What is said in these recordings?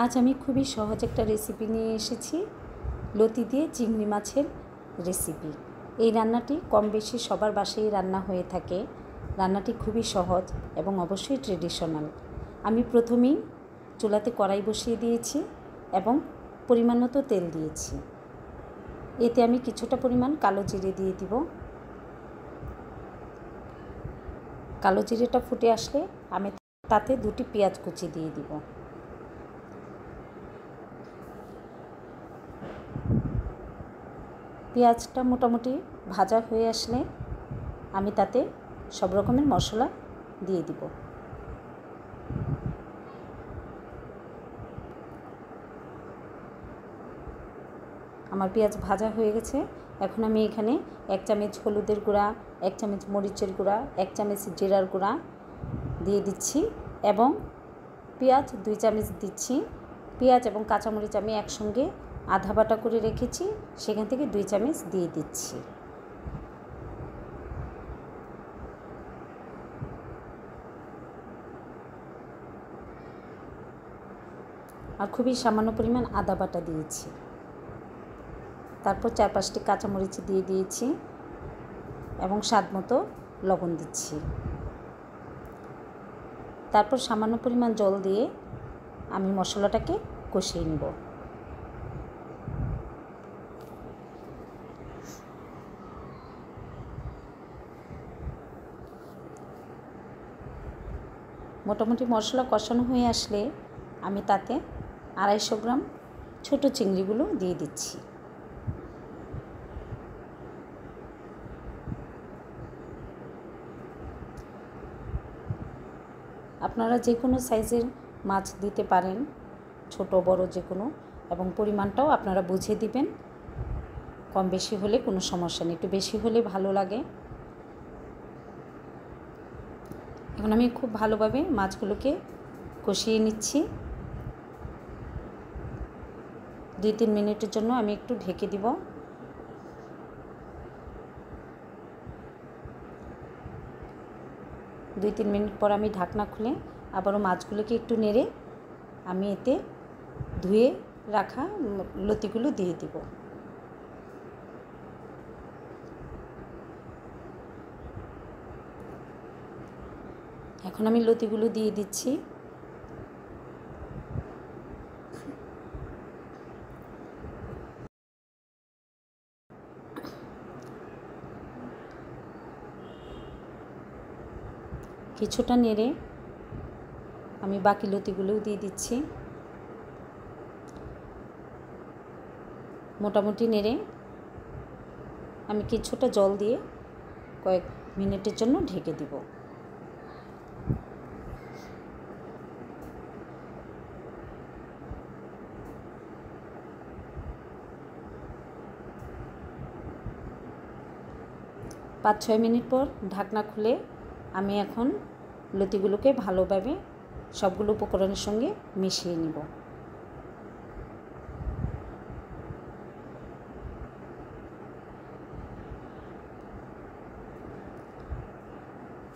আজ আমি খুবই সহজ একটা রেসিপি নিয়ে এসেছি, লতি দিয়ে চিংড়ি মাছের রেসিপি। এই রান্নাটি কম বেশি সবার বাসায় রান্না হয়ে থাকে। রান্নাটি খুবই সহজ এবং অবশ্যই ট্রেডিশনাল। আমি প্রথমেই চুলাতে কড়াই বসিয়ে দিয়েছি এবং পরিমাণ মতো তেল দিয়েছি। এতে আমি কিছুটা পরিমাণ কালো জিরে দিয়ে দিব। কালো জিরেটা ফুটে আসলে আমি তাতে দুটি পেঁয়াজ কুচি দিয়ে দিব। পেঁয়াজটা মোটামুটি ভাজা হয়ে আসলে আমি তাতে সব রকমের মশলা দিয়ে দিব। আমার পেঁয়াজ ভাজা হয়ে গেছে। এখন আমি এখানে 1 চামচ হলুদের গুঁড়া, 1 চামচ মরিচের গুঁড়া, 1 চামচ জিরার গুঁড়া দিয়ে দিচ্ছি এবং পেঁয়াজ 2 চামচ দিচ্ছি। পেঁয়াজ এবং কাঁচামরিচ আমি একসঙ্গে আধা বাটা করে রেখেছি, সেখান থেকে 2 চামচ দিয়ে দিচ্ছি। আর খুবই সামান্য পরিমাণ আদা বাটা দিয়েছি। তারপর 4-5টি কাঁচামরিচ দিয়ে দিয়েছি এবং স্বাদ মতো লবণ দিচ্ছি। তারপর সামান্য পরিমাণ জল দিয়ে আমি মশলাটাকে কষিয়ে নেব। মোটামুটি মশলা কষানো হয়ে আসলে আমি তাতে 250 গ্রাম ছোটো চিংড়িগুলো দিয়ে দিচ্ছি। আপনারা যে কোনো সাইজের মাছ দিতে পারেন, ছোট বড় যে কোনো, এবং পরিমাণটাও আপনারা বুঝে দিবেন। কম বেশি হলে কোনো সমস্যা নেই, একটু বেশি হলে ভালো লাগে। এখন আমি খুব ভালোভাবে মাছগুলোকে কষিয়ে নিচ্ছি। 2-3 মিনিটের জন্য আমি একটু ঢেকে দিব। দুই তিন মিনিট পর আমি ঢাকনা খুলে আবারও মাছগুলোকে একটু নেড়ে আমি এতে ধুয়ে রাখা লতিগুলো দিয়ে দিব। এখন আমি লতিগুলো দিয়ে দিচ্ছি। কিছুটা নেড়ে আমি বাকি লতিগুলোও দিয়ে দিচ্ছি। মোটামুটি নেড়ে আমি কিছুটা জল দিয়ে কয়েক মিনিটের জন্য ঢেকে দিব। পাঁচ 6 মিনিট পর ঢাকনা খুলে আমি এখন লতিগুলোকে ভালোভাবে সবগুলো উপকরণের সঙ্গে মিশিয়ে নিব।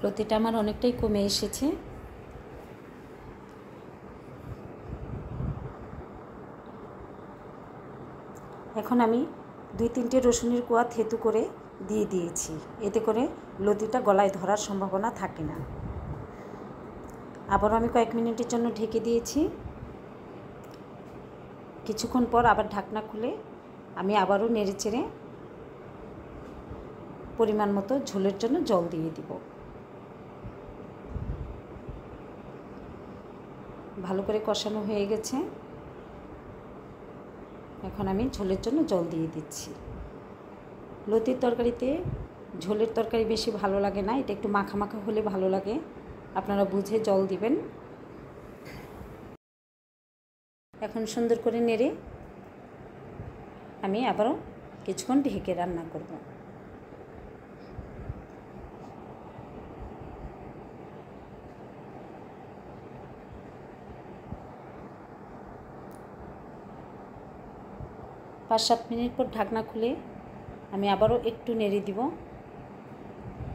লতিটা আমার অনেকটাই কমে এসেছে। এখন আমি 2-3টে রসুনের কোয়া থেতু করে দিয়ে দিয়েছি। এতে করে লতিটা গলায় ধরার সম্ভাবনা থাকে না। আবারও আমি কয়েক মিনিটের জন্য ঢেকে দিয়েছি। কিছুক্ষণ পর আবার ঢাকনা খুলে আমি আবারও নেড়েচেড়ে পরিমাণ মতো ঝোলের জন্য জল দিয়ে দিব। ভালো করে কষানো হয়ে গেছে। এখন আমি ঝোলের জন্য জল দিয়ে দিচ্ছি। লতির তরকারিতে ঝোলের তরকারি বেশি ভালো লাগে না, এটা একটু মাখা মাখা হলে ভালো লাগে। আপনারা বুঝে জল দিবেন। এখন সুন্দর করে নেড়ে আমি আবারও কিছুক্ষণ ঢেকে রান্না করব। পাঁচ 7 মিনিট পর ঢাকনা খুলে আমি আবারও একটু নেড়ে দিব।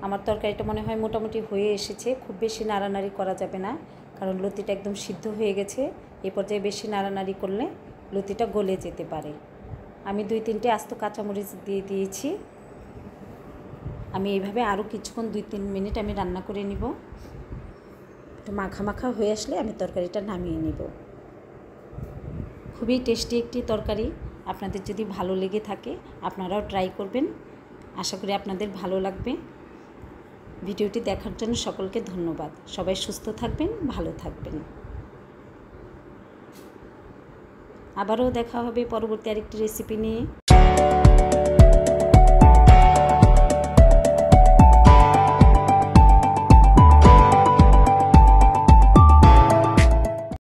আমার তরকারিটা মনে হয় মোটামুটি হয়ে এসেছে। খুব বেশি নাড়ানাড়ি করা যাবে না, কারণ লতিটা একদম সিদ্ধ হয়ে গেছে। এই পর্যায়ে বেশি নাড়ানাড়ি করলে লতিটা গলে যেতে পারে। আমি 2-3টে আস্ত কাঁচামরিচ দিয়ে দিয়েছি। আমি এইভাবে আরও কিছুক্ষণ 2-3 মিনিট আমি রান্না করে নিব। একটু মাখা মাখা হয়ে আসলে আমি তরকারিটা নামিয়ে নিব। খুবই টেস্টি একটি তরকারি। আপনাদের যদি ভালো লেগে থাকে আপনারাও ট্রাই করবেন। আশা করি আপনাদের ভালো লাগবে। ভিডিওটি দেখার জন্য সকলকে ধন্যবাদ। সবাই সুস্থ থাকবেন, ভালো থাকবেন। আবারও দেখা হবে পরবর্তী আরেকটি রেসিপি নিয়ে।